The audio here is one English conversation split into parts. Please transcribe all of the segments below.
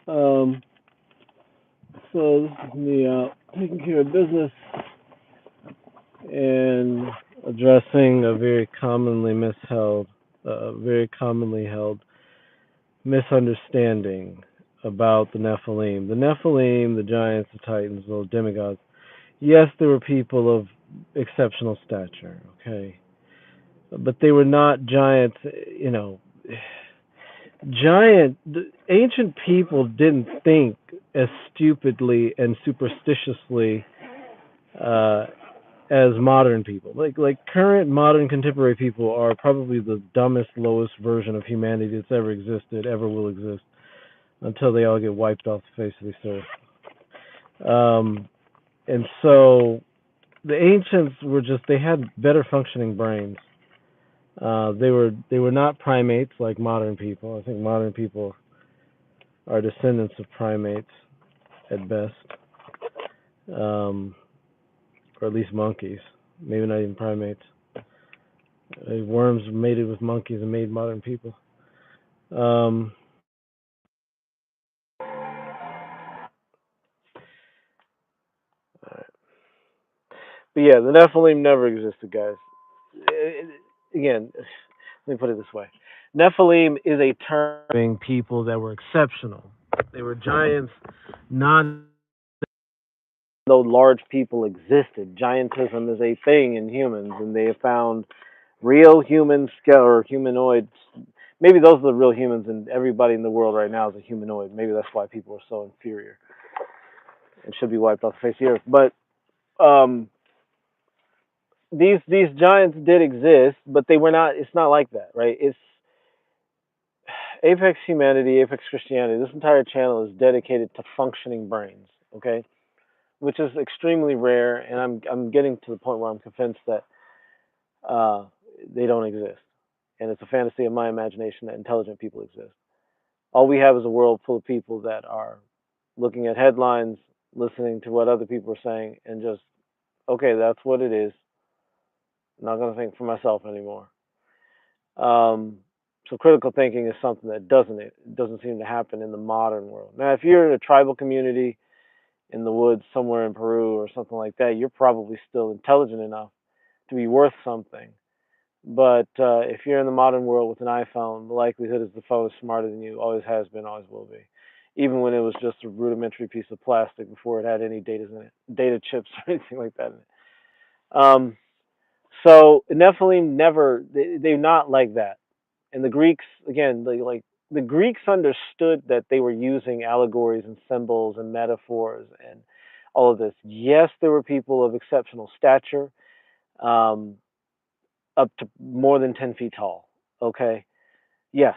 Um, so this is me taking care of business and addressing a very commonly held misunderstanding about the Nephilim. The Nephilim, the giants, the titans, the demigods. Yes, they were people of exceptional stature. Okay, but they were not giants. You know, the ancient people didn't think as stupidly and superstitiously uh, as modern people. Like current modern contemporary people are probably the dumbest, lowest version of humanity that's ever existed, ever will exist, until they all get wiped off the face of this earth. And so the ancients were just they had better functioning brains. They were not primates like modern people. I think modern people are descendants of primates at best, um, or at least monkeys. Maybe not even primates. Worms mated with monkeys and made modern people. Um, but yeah, the Nephilim never existed, guys. Again, let me put it this way: Nephilim is a term people that were exceptional. They were giants, not though large people existed. Giantism is a thing in humans, and they have found real human or humanoids. Maybe those are the real humans, and everybody in the world right now is a humanoid. Maybe that's why people are so inferior and should be wiped off the face of the earth. But um, these giants did exist, but they were not. It's not like that, right? It's Apex Humanity, Apex Christianity. This entire channel is dedicated to functioning brains. Okay, which is extremely rare, and I'm getting to the point where I'm convinced that uh, they don't exist, and it's a fantasy of my imagination that intelligent people exist. All we have is a world full of people that are looking at headlines, listening to what other people are saying, and just okay, that's what it is. I'm not going to think for myself anymore. Um, so critical thinking is something that doesn't seem to happen in the modern world. Now, if you're in a tribal community in the woods somewhere in Peru or something like that, you're probably still intelligent enough to be worth something. But if you're in the modern world with an iPhone, the likelihood is the phone is smarter than you, always has been, always will be. Even when it was just a rudimentary piece of plastic before it had any data in it, data chips or anything like that in it. Um, so Nephilim they're not like that. And the Greeks, again, the Greeks understood that they were using allegories and symbols and metaphors and all of this. Yes, there were people of exceptional stature, um, up to more than 10 feet tall. Okay. Yes,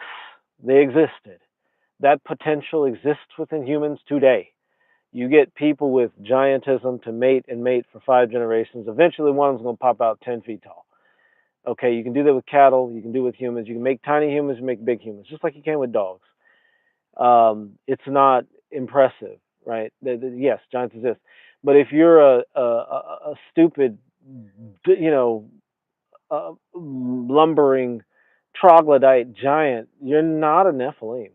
they existed. That potential exists within humans today. You get people with giantism to mate and mate for 5 generations. Eventually, one of them's going to pop out 10 feet tall. Okay, you can do that with cattle. You can do it with humans. You can make tiny humans and make big humans, just like you can with dogs. It's not impressive, right? Yes, giants exist. But if you're a stupid, you know, lumbering troglodyte giant, you're not a Nephilim.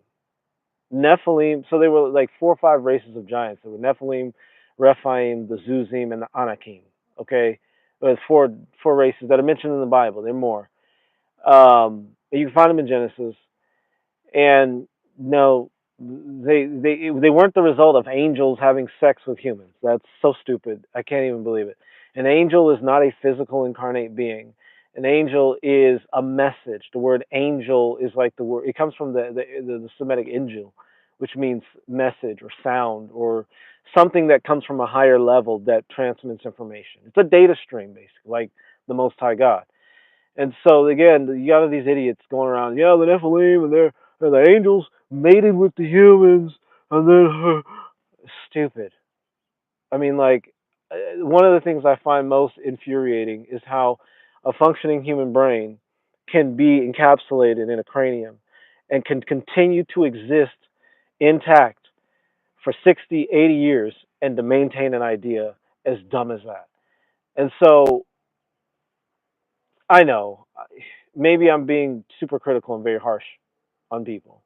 Nephilim, so there were like 4 or 5 races of giants. There were Nephilim, Rephaim, the Zuzim, and the Anakim. Okay, there's four races that are mentioned in the Bible. There are more. You can find them in Genesis, and no, they weren't the result of angels having sex with humans. That's so stupid. I can't even believe it. An angel is not a physical incarnate being. An angel is a message. The word angel is like the word. It comes from the Semitic injil, which means message or sound or something that comes from a higher level that transmits information. It's a data stream, basically, like the Most High God. And so again, you got these idiots going around, yeah, the Nephilim and they're the angels mated with the humans, and then stupid. I mean, like, one of the things I find most infuriating is how a functioning human brain can be encapsulated in a cranium and can continue to exist intact for 60, 80 years and to maintain an idea as dumb as that. And so I know maybe I'm being super critical and very harsh on people.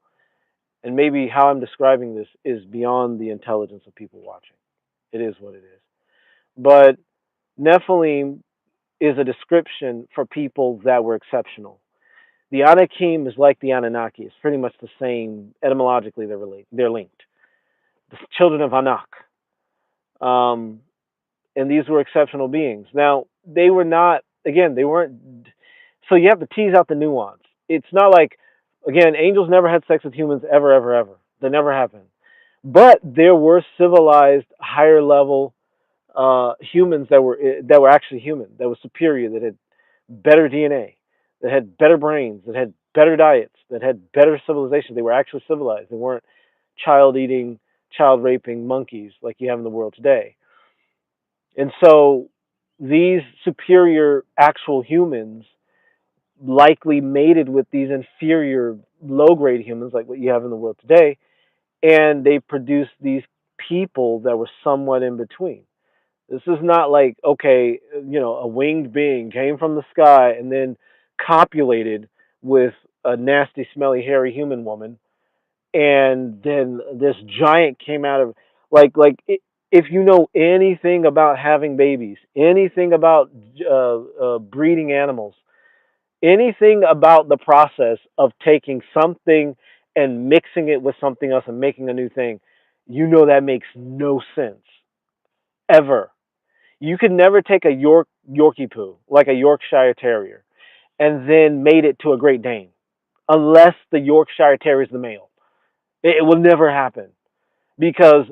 And maybe how I'm describing this is beyond the intelligence of people watching. It is what it is. But Nephilim is a description for people that were exceptional. The Anakim is like the Anunnaki. It's pretty much the same. Etymologically, they're linked. The children of Anak. Um, and these were exceptional beings. Now, they were not, again, they weren't, so you have to tease out the nuance. It's not like, again, angels never had sex with humans ever, ever, ever. That never happened. But there were civilized, higher level humans that were actually human, that were superior, that had better DNA, that had better brains, that had better diets, that had better civilization. They were actually civilized. They weren't child eating, child raping monkeys like you have in the world today. And so these superior actual humans likely mated with these inferior low grade humans like what you have in the world today, and they produced these people that were somewhat in between. This is not like, okay, a winged being came from the sky and then copulated with a nasty, smelly, hairy human woman, and then this giant came out of if you know anything about having babies, anything about breeding animals, anything about the process of taking something and mixing it with something else and making a new thing, you know that makes no sense ever. You could never take a Yorkie poo, like a Yorkshire Terrier, and then mate it to a Great Dane, unless the Yorkshire Terrier is the male. It will never happen because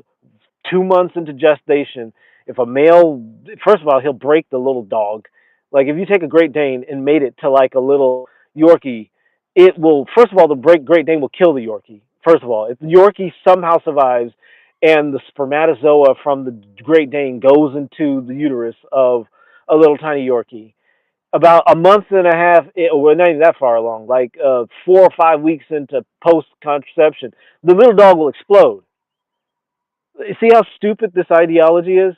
2 months into gestation, if a male, first of all, he'll break the little dog. Like if you take a Great Dane and mate it to like a little Yorkie, it will, first of all, the Great Dane will kill the Yorkie. First of all, if the Yorkie somehow survives and the spermatozoa from the Great Dane goes into the uterus of a little tiny Yorkie, about a month and a half, we're not even that far along, like 4 or 5 weeks into post contraception, the little dog will explode. See how stupid this ideology is?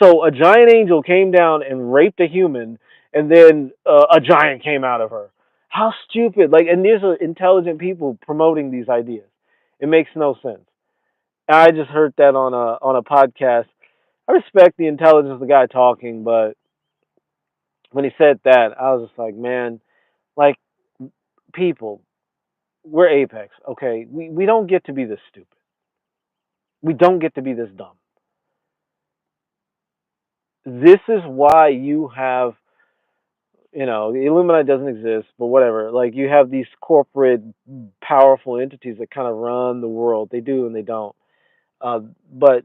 So a giant angel came down and raped a human, and then a giant came out of her. How stupid! Like, and these are intelligent people promoting these ideas. It makes no sense. I just heard that on a podcast. I respect the intelligence of the guy talking, but when he said that, I was just like, man, like people, we're apex, okay? We don't get to be this stupid. We don't get to be this dumb. This is why you have, the Illuminati doesn't exist, but whatever. Like you have these corporate, powerful entities that kind of run the world. They do and they don't. But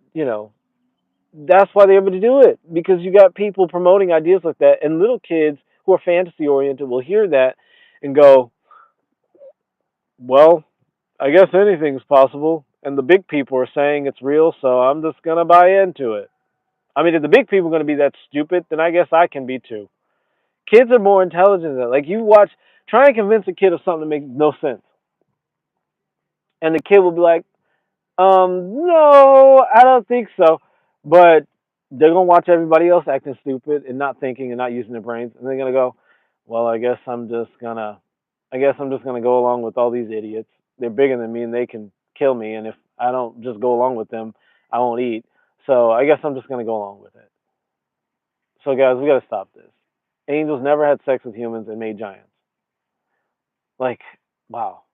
that's why they're able to do it because you got people promoting ideas like that, and little kids who are fantasy oriented will hear that and go, "Well, I guess anything's possible." And the big people are saying it's real, so I'm just gonna buy into it. I mean, if the big people are gonna be that stupid, then I guess I can be too. Kids are more intelligent than that. Like you watch, try and convince a kid of something that makes no sense, and the kid will be like, no, I don't think so. But they're gonna watch everybody else acting stupid and not thinking and not using their brains, and they're gonna go, well, I guess I'm just gonna go along with all these idiots. They're bigger than me and they can kill me, and if I don't just go along with them, I won't eat. So I guess I'm just gonna go along with it. So guys, we gotta stop this. Angels never had sex with humans and made giants. Like, wow.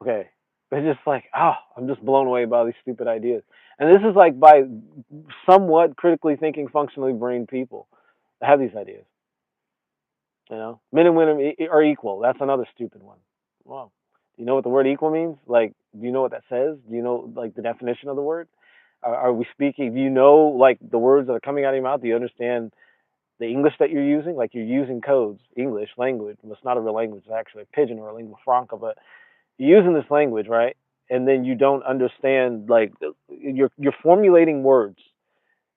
Okay. It's just like, I'm just blown away by these stupid ideas. And this is like by somewhat critically thinking, functionally brained people that have these ideas. Men and women are equal. That's another stupid one. Wow. Do you know what the word equal means? Like, do you know what that says? Do you know like the definition of the word? Are we speaking? Do you know like the words that are coming out of your mouth? Do you understand the English that you're using? Like you're using codes, English language. It's not a real language. It's actually a pidgin or a lingua franca, but you're using this language, right? And then you don't understand, like you're formulating words,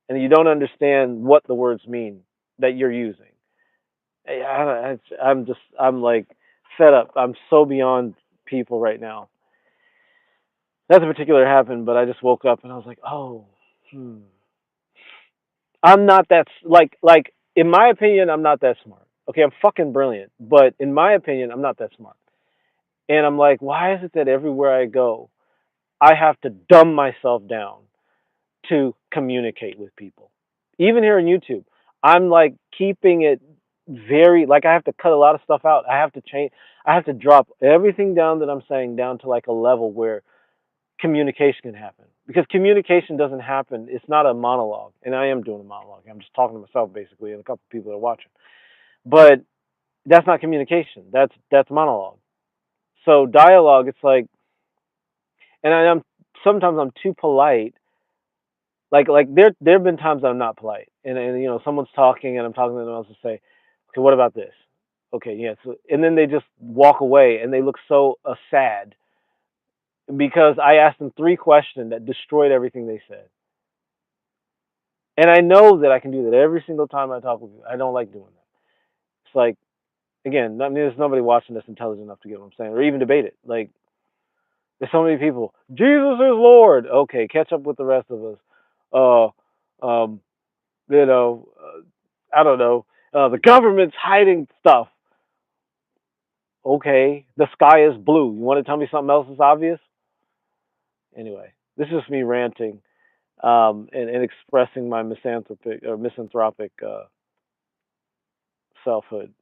and you don't understand what the words mean that you're using. I'm like fed up. I'm so beyond people right now. Nothing particular happened, but I just woke up and I was like, oh, I'm not that like in my opinion, I'm not that smart. Okay, I'm fucking brilliant, but in my opinion, I'm not that smart. And I'm like, why is it that everywhere I go, I have to dumb myself down to communicate with people. Even here on YouTube, I'm like keeping it very, like I have to cut a lot of stuff out. I have to change, I have to drop everything down that I'm saying down to like a level where communication can happen. Because communication doesn't happen, it's not a monologue. And I am doing a monologue. I'm just talking to myself basically and a couple of people that are watching. But that's not communication. That's monologue. So dialogue, it's like, and I'm sometimes I'm too polite. Like there have been times I'm not polite, and someone's talking and I'm talking to them, I'll just say, okay, what about this? Okay, yeah. So, and then they just walk away and they look so sad because I asked them three questions that destroyed everything they said. And I know that I can do that every single time I talk with you. I don't like doing that. It's like, again, there's nobody watching this intelligent enough to get what I'm saying or even debate it. Like, there's so many people. Jesus is Lord. Okay, catch up with the rest of us. Um, I don't know. The government's hiding stuff. Okay, the sky is blue. You want to tell me something else is obvious? Anyway, this is me ranting and expressing my misanthropic selfhood.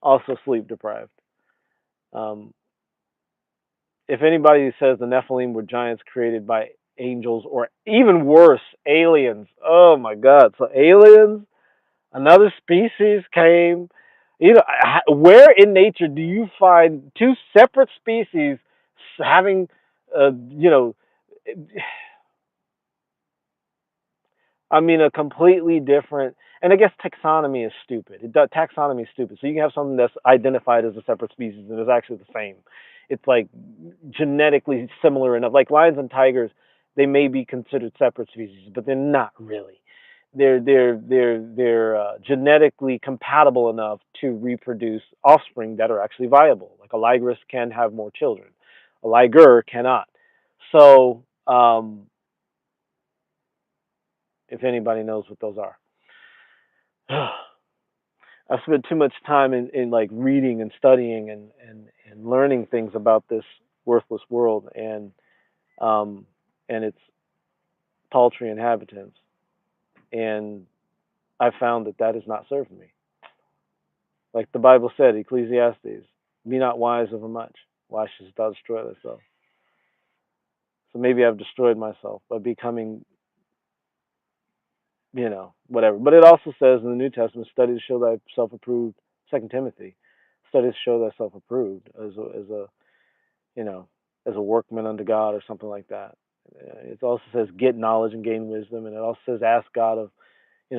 Also, sleep deprived. Um, if anybody says the Nephilim were giants created by angels or even worse, aliens, oh my God! So aliens, another species came. Where in nature do you find two separate species having, you know, I mean, a completely different, and I guess taxonomy is stupid. Taxonomy is stupid. So you can have something that's identified as a separate species and is actually the same. It's like genetically similar enough. Like lions and tigers, they may be considered separate species, but they're not really. They're genetically compatible enough to reproduce offspring that are actually viable. Like a ligrus can have more children, a liger cannot. So if anybody knows what those are. I've spent too much time in like reading and studying and learning things about this worthless world um and its paltry inhabitants, and I found that that has not served me. Like the Bible said, Ecclesiastes, be not wise over much. Why shouldst thou destroy thyself? So maybe I've destroyed myself by becoming, whatever. But it also says in the New Testament, study to show thyself approved. 2 Timothy, study to show thyself approved you know, as a workman unto God or something like that. It also says get knowledge and gain wisdom, and it also says ask God of,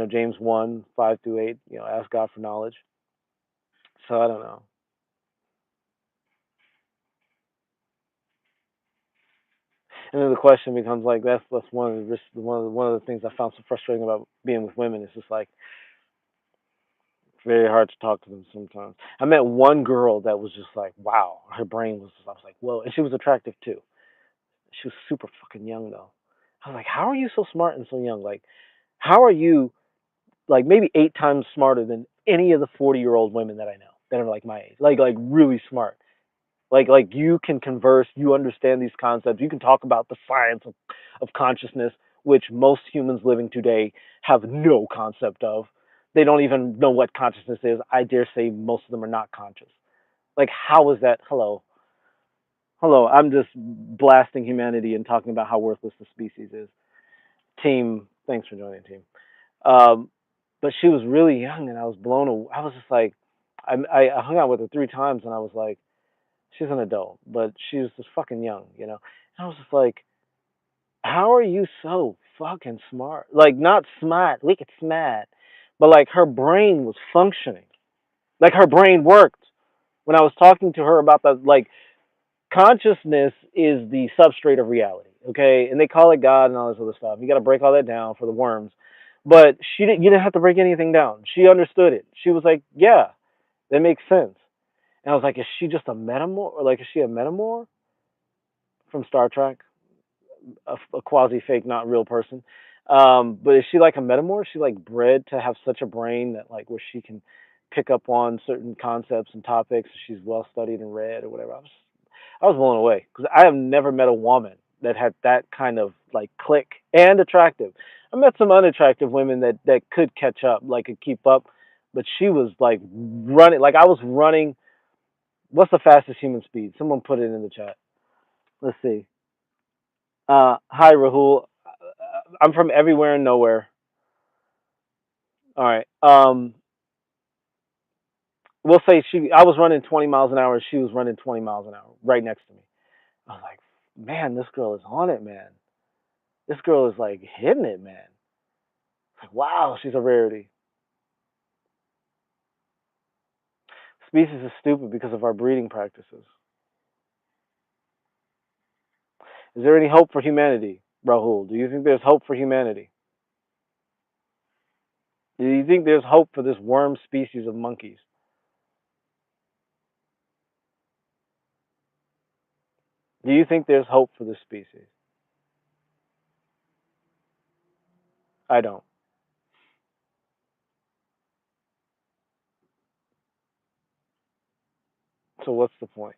James 1:5-8, ask God for knowledge. So I don't know. And then the question becomes like that's one of the things I found so frustrating about being with women. It's just like it's very hard to talk to them sometimes. I met one girl that was just like, wow, her brain was I was like, whoa, and she was attractive too. She was super fucking young though. I was like, how are you so smart and so young? Like, how are you like maybe 8 times smarter than any of the 40-year-old women that I know that are like my age? Like really smart. Like you can converse, you understand these concepts, you can talk about the science of consciousness, which most humans living today have no concept of. They don't even know what consciousness is. I dare say most of them are not conscious. Like how is that? Hello, I'm just blasting humanity and talking about how worthless the species is. Team, thanks for joining, team. Um, but she was really young, and I was blown away. I was just like, I hung out with her 3 times, and I was like, she's an adult, but she was just fucking young. And I was just like, how are you so fucking smart? Like, not smart, wicked smart, but like her brain was functioning. Like her brain worked. When I was talking to her about the like consciousness is the substrate of reality, okay? And they call it God and all this other stuff. You got to break all that down for the worms. But you didn't have to break anything down. She understood it. She was like, yeah, that makes sense. And I was like, is she just a metamor? Or like, is she a metamor from Star Trek? A quasi fake, not real person. But is she like a metamor? Is she like bred to have such a brain that like where she can pick up on certain concepts and topics? She's well studied and read or whatever. I was blown away because I have never met a woman that had that kind of like click and attractive. I met some unattractive women that could catch up, like could keep up, but she was like running, like I was running. What's the fastest human speed? Someone put it in the chat. Let's see. Hi Rahul. I'm from everywhere and nowhere. All right. We'll say I was running 20 miles an hour. She was running 20 miles an hour right next to me. I was like, man, this girl is on it, man. This girl is like hitting it, man. It's like, wow, she's a rarity. Species is stupid because of our breeding practices. Is there any hope for humanity, Rahul? Do you think there's hope for humanity? Do you think there's hope for this worm species of monkeys? Do you think there's hope for this species? I don't. So what's the point?